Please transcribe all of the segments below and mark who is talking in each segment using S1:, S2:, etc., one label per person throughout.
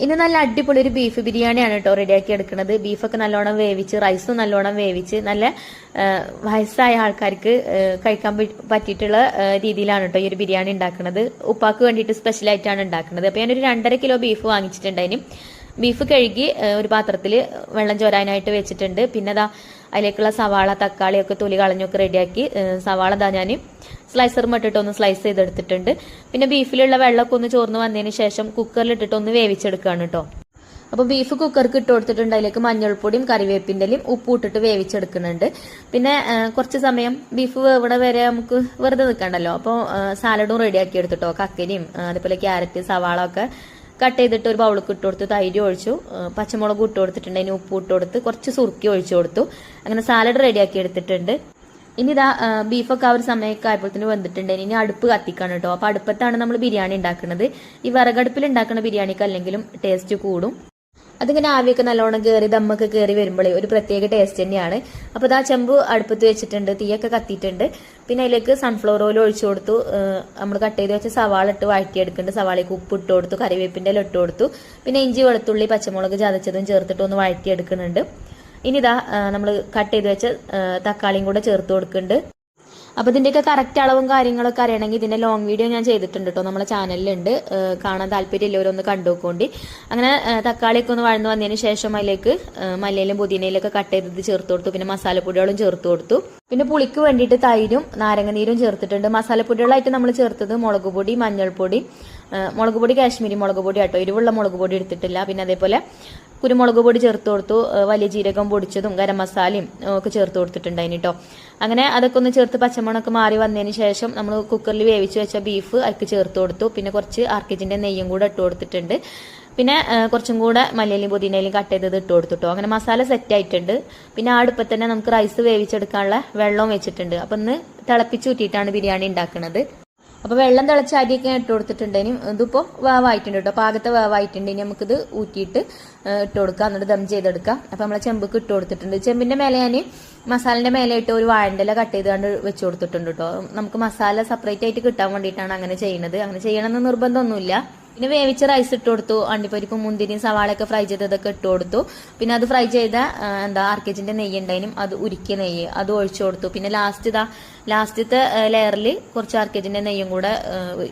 S1: ഇന്ന് നല്ല അടിപൊളി ഒരു ബീഫ് ബിരിയാണിയാണ് കേട്ടോ റെഡിയാക്കി എടുക്കുന്നത്. ബീഫൊക്കെ നല്ലോണം വേവിച്ച്, റൈസും നല്ലോണം വേവിച്ച്, നല്ല വയസ്സായ ആൾക്കാർക്ക് കഴിക്കാൻ പറ്റിയിട്ടുള്ള രീതിയിലാണ് കേട്ടോ ഈ ഒരു ബിരിയാണി ഉണ്ടാക്കുന്നത്. ഉപ്പാക്ക് വേണ്ടിയിട്ട് സ്പെഷ്യലായിട്ടാണ് ഉണ്ടാക്കുന്നത്. അപ്പോൾ ഞാനൊരു 2.5 കിലോ ബീഫ് വാങ്ങിച്ചിട്ടുണ്ടായിരുന്നു. ബീഫ് കഴുകി ഒരു പാത്രത്തിൽ വെള്ളം ചോരാനായിട്ട് വെച്ചിട്ടുണ്ട്. പിന്നെ അതാ അതിലേക്കുള്ള സവാള, തക്കാളിയൊക്കെ തൊലി കളഞ്ഞൊക്കെ റെഡിയാക്കി, സവാള ഇതാ ഞാൻ സ്ലൈസറും ഇട്ടിട്ട് ഒന്ന് സ്ലൈസ് ചെയ്തെടുത്തിട്ടുണ്ട്. പിന്നെ ബീഫിലുള്ള വെള്ളമൊക്കെ ഒന്ന് ചോർന്ന് വന്നതിന് ശേഷം കുക്കറിലിട്ടിട്ട് ഒന്ന് വേവിച്ചെടുക്കുകയാണ് കേട്ടോ. അപ്പോൾ ബീഫ് കുക്കർക്ക് ഇട്ട് കൊടുത്തിട്ടുണ്ട്. അതിലേക്ക് മഞ്ഞൾപ്പൊടിയും കറിവേപ്പിൻ്റെയും ഉപ്പും ഇട്ടിട്ട് വേവിച്ചെടുക്കുന്നുണ്ട്. പിന്നെ കുറച്ച് സമയം ബീഫ് വേവണ വരെ നമുക്ക് വെറുതെ നിൽക്കണ്ടല്ലോ. അപ്പോൾ സാലഡും റെഡിയാക്കി എടുത്തിട്ടോ. കക്കരിയും അതുപോലെ ക്യാരറ്റ്, സവാള ഒക്കെ കട്ട് ചെയ്തിട്ട് ഒരു ബൗളിൽ ഇട്ട് കൊടുത്തു. തൈര് ഒഴിച്ചു, പച്ചമുളക് ഇട്ട് കൊടുത്തിട്ടുണ്ട്, അതിന് ഉപ്പ് ഇട്ട് കൊടുത്ത് കുറച്ച് സുറുക്കി ഒഴിച്ചു കൊടുത്തു. അങ്ങനെ സാലഡ് റെഡിയാക്കി എടുത്തിട്ടുണ്ട്. ഇനി ഇതാ ബീഫൊക്കെ ആ ഒരു സമയമൊക്കെ ആയപ്പോഴത്തേന് വന്നിട്ടുണ്ട്. ഇനി അടുപ്പ് കത്തിക്കാണ് കേട്ടോ. അപ്പോൾ അടുപ്പത്താണ് നമ്മൾ ബിരിയാണി ഉണ്ടാക്കുന്നത്. ഈ വിറകടുപ്പിൽ ഉണ്ടാക്കുന്ന ബിരിയാണിക്ക് അല്ലെങ്കിലും ടേസ്റ്റ് കൂടും. അതിങ്ങനെ ആവിയൊക്കെ നല്ലോണം കയറി ദമ്മൊക്കെ കയറി വരുമ്പോഴേ ഒരു പ്രത്യേക ടേസ്റ്റ് തന്നെയാണ്. അപ്പോൾ ഇതാ ചെമ്പ് അടുപ്പത്ത് വെച്ചിട്ടുണ്ട്, തീയൊക്കെ കത്തിയിട്ടുണ്ട്. പിന്നെ അതിലേക്ക് സൺഫ്ലവർ ഓയിൽ ഒഴിച്ചു കൊടുത്തു. നമ്മൾ കട്ട് ചെയ്ത് വെച്ച സവാള ഇട്ട് വഴറ്റിയെടുക്കുന്നുണ്ട്. സവാളയ്ക്ക് ഉപ്പ് ഇട്ട് കൊടുത്തു, കറിവേപ്പിൻ്റെ ഇല ഇട്ട് കൊടുത്തു. പിന്നെ ഇഞ്ചി, വെളുത്തുള്ളി, പച്ചമുളക് ചതച്ചതും ചേർത്തിട്ട് ഒന്ന് വഴറ്റിയെടുക്കുന്നുണ്ട്. ഇനി ഇതാ നമ്മൾ കട്ട് ചെയ്ത് വെച്ച തക്കാളിയും കൂടെ ചേർത്ത് കൊടുക്കുന്നുണ്ട്. അപ്പോൾ ഇതിൻ്റെയൊക്കെ കറക്റ്റ് അളവും കാര്യങ്ങളൊക്കെ അറിയണമെങ്കിൽ ഇതിൻ്റെ ലോങ് വീഡിയോ ഞാൻ ചെയ്തിട്ടുണ്ട് കേട്ടോ, നമ്മളെ ചാനലിലുണ്ട്. കാണാൻ താല്പര്യമില്ലവരൊന്ന് കണ്ടുനോക്കോണ്ടി. അങ്ങനെ തക്കാളിയൊക്കെ ഒന്ന് വഴന്നു വന്നതിന് ശേഷം അതിലേക്ക് മല്ലിയിലും പുതിനയിലൊക്കെ കട്ട് ചെയ്തത് ചേർത്ത് കൊടുത്തു. പിന്നെ മസാലപ്പൊടികളും ചേർത്ത് കൊടുത്തു. പിന്നെ പുളിക്ക് വേണ്ടിയിട്ട് തൈരും നാരങ്ങനീരും ചേർത്തിട്ടുണ്ട്. മസാലപ്പൊടികളായിട്ട് നമ്മൾ ചേർത്തത് മുളക് പൊടി, മഞ്ഞൾപ്പൊടി, മുളക് പൊടി കാശ്മീരി മുളക് പൊടി കേട്ടോ, എരിവുള്ള മുളക് പൊടി എടുത്തിട്ടില്ല. പിന്നെ അതേപോലെ കുരുമുളക് പൊടി ചേർത്ത് കൊടുത്തു. വലിയ ജീരകം പൊടിച്ചതും ഗരം മസാലയും ഒക്കെ ചേർത്ത് കൊടുത്തിട്ടുണ്ടായിന് കേട്ടോ. അങ്ങനെ അതൊക്കെ ഒന്ന് ചേർത്ത് പച്ചമണമൊക്കെ മാറി വന്നതിന് ശേഷം നമ്മൾ കുക്കറിൽ വേവിച്ച് വെച്ച ബീഫ് അതിലേക്ക് ചേർത്ത് കൊടുത്തു. പിന്നെ കുറച്ച് ആർക്കിജിന്റെ നെയ്യും കൂടെ ഇട്ട് കൊടുത്തിട്ടുണ്ട്. പിന്നെ കുറച്ചും കൂടെ മല്ലിയിലും പുതിനയിലും കട്ട് ചെയ്തത് ഇട്ട് കൊടുത്തിട്ടോ. അങ്ങനെ മസാല സെറ്റ് ആയിട്ടുണ്ട്. പിന്നെ ആ അടുപ്പത്ത് തന്നെ നമുക്ക് റൈസ് വേവിച്ചെടുക്കാനുള്ള വെള്ളവും വെച്ചിട്ടുണ്ട്. അപ്പം ഇന്ന് തിളപ്പിച്ചൂറ്റിയിട്ടാണ് ബിരിയാണി ഉണ്ടാക്കുന്നത്. അപ്പോൾ വെള്ളം തിളച്ച അരിയൊക്കെ ഇട്ട് കൊടുത്തിട്ടുണ്ടെങ്കിൽ ഇതിപ്പോൾ വേവായിട്ടുണ്ട് കേട്ടോ. പാകത്തെ വേവായിട്ടുണ്ടെങ്കിൽ നമുക്കിത് ഊറ്റിയിട്ട് ഇട്ട് കൊടുക്കാം, എന്നിട്ട് ദം ചെയ്തെടുക്കാം. അപ്പോൾ നമ്മളെ ചെമ്പക്ക് ഇട്ട് കൊടുത്തിട്ടുണ്ട്. ചെമ്പിന്റെ മേലെ ഞാൻ മസാലന്റെ മേലെ ഇട്ട് ഒരു വാഴൻ്റെ കട്ട് ചെയ്തുകൊണ്ട് വെച്ച് കൊടുത്തിട്ടുണ്ട് കേട്ടോ. നമുക്ക് മസാല സെപ്പറേറ്റ് ആയിട്ട് കിട്ടാൻ വേണ്ടിയിട്ടാണ് അങ്ങനെ ചെയ്യുന്നത്. അങ്ങനെ ചെയ്യണമെന്ന് നിർബന്ധമൊന്നുമില്ല. പിന്നെ വേവിച്ച റൈസ് ഇട്ട് കൊടുത്തു. അണ്ടിപ്പരിപ്പും മുന്തിരിയും സവാളയൊക്കെ ഫ്രൈ ചെയ്തതൊക്കെ ഇട്ട് കൊടുത്തു. പിന്നെ അത് ഫ്രൈ ചെയ്ത ആർക്കേജിന്റെ നെയ്യ് ഉണ്ടായിരുന്നു, അത് ഉരുക്കിയ നെയ്യ് അത് ഒഴിച്ചു കൊടുത്തു. പിന്നെ ലാസ്റ്റത്തെ ലെയറിൽ കുറച്ച് ആർക്കേജിന്റെ നെയ്യും കൂടെ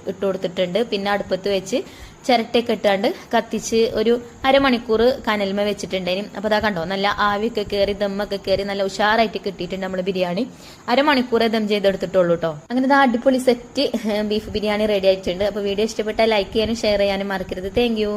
S1: ഇട്ട് കൊടുത്തിട്ടുണ്ട്. പിന്നെ അടുപ്പത്ത് വെച്ച് ചിരട്ടയൊക്കെ ഇട്ടാണ്ട് കത്തിച്ച് ഒരു അരമണിക്കൂർ കനൽമ വെച്ചിട്ടുണ്ടായിരുന്നു. അപ്പോൾ അതാ കണ്ടോ, നല്ല ആവിയൊക്കെ കയറി ദമ്മൊക്കെ കയറി നല്ല ഉഷാറായിട്ട് കിട്ടിയിട്ടുണ്ട് നമ്മൾ ബിരിയാണി. അരമണിക്കൂറേ ദം ചെയ്തെടുത്തിട്ടുള്ളൂ കേട്ടോ. അങ്ങനെ ഇതാ അടിപൊളി സെറ്റ് ബീഫ് ബിരിയാണി റെഡി ആയിട്ടുണ്ട്. അപ്പോൾ വീഡിയോ ഇഷ്ടപ്പെട്ടാൽ ലൈക്ക് ചെയ്യാനും ഷെയർ ചെയ്യാനും മറക്കരുത്. Thank you.